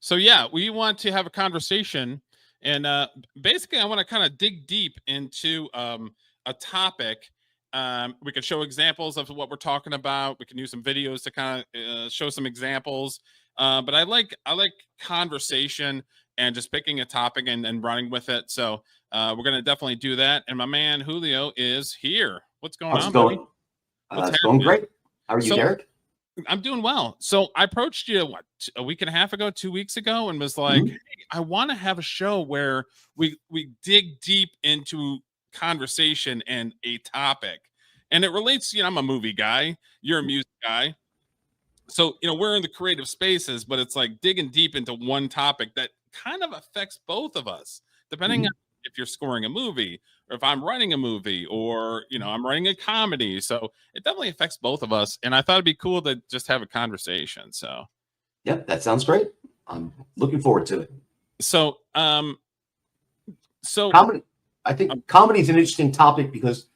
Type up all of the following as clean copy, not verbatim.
So yeah, we want to have a conversation, and basically, I want to kind of dig deep into a topic. We can show examples of what we're talking about. We can use some videos to kind of show some examples. But I like conversation and just picking a topic and running with it. So we're gonna definitely do that. And my man Julio is here. What's going How's it on, buddy? going? What's It's going happening? great. How are you, So Derek? I'm doing well. So I approached you a week and a half ago, 2 weeks ago, and was like, Mhm. "Hey, I want to have a show where we dig deep into conversation and a topic, and it relates. I'm a movie guy. You're a music guy, so we're in the creative spaces, but it's like digging deep into one topic that kind of affects both of us, depending on Mhm. if you're scoring a movie or if I'm writing a movie or I'm writing a comedy. So it definitely affects both of us. And I thought it'd be cool to just have a conversation. So Yep, that sounds great. I'm looking forward to it. so so Comedy. I um, think comedy is an interesting topic because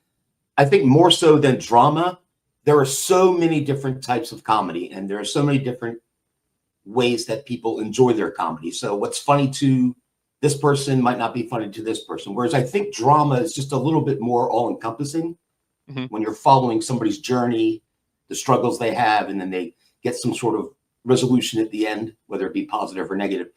I think more so than drama, there are so many different types of comedy, and there are so many different ways that people enjoy their comedy. So what's funny to this person might not be funny to this person. Whereas I think drama is just a little bit more all-encompassing mhm. when you're following somebody's journey, the struggles they have, and then they get some sort of resolution at the end, whether it be positive or negative.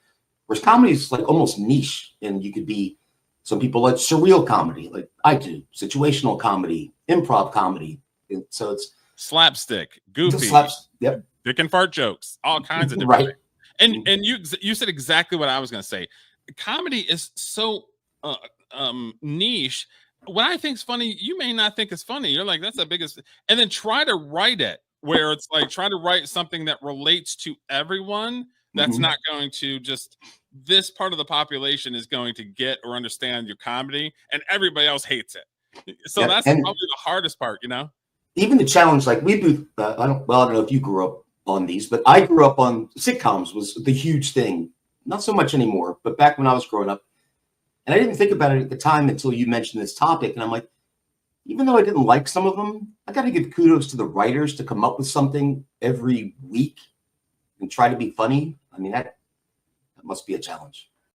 Whereas comedy is like almost niche, and you could be some people like surreal comedy, like I do, situational comedy, improv comedy. And so it's Slapstick, just goofy, slaps. Yep. dick and fart jokes, all kinds of different Right. things. And you said exactly what I was going to say. Comedy is so uh, niche. What I think's funny, you may not think is funny. You're like, that's the biggest. And then try to write it where it's like try to write something that relates to everyone. That's Mhm. not going to just this part of the population is going to get or understand your comedy, and everybody else hates it. So Yep. that's And probably the hardest part. even the challenge, like we do, I don't know if you grew up on these, but I grew up on sitcoms was the huge thing. Not so much anymore, but back when I was growing up, and I didn't think about it at the time until you mentioned this topic. And I'm like, even though I didn't like some of them, I got to give kudos to the writers to come up with something every week and try to be funny. I mean, that must be a challenge.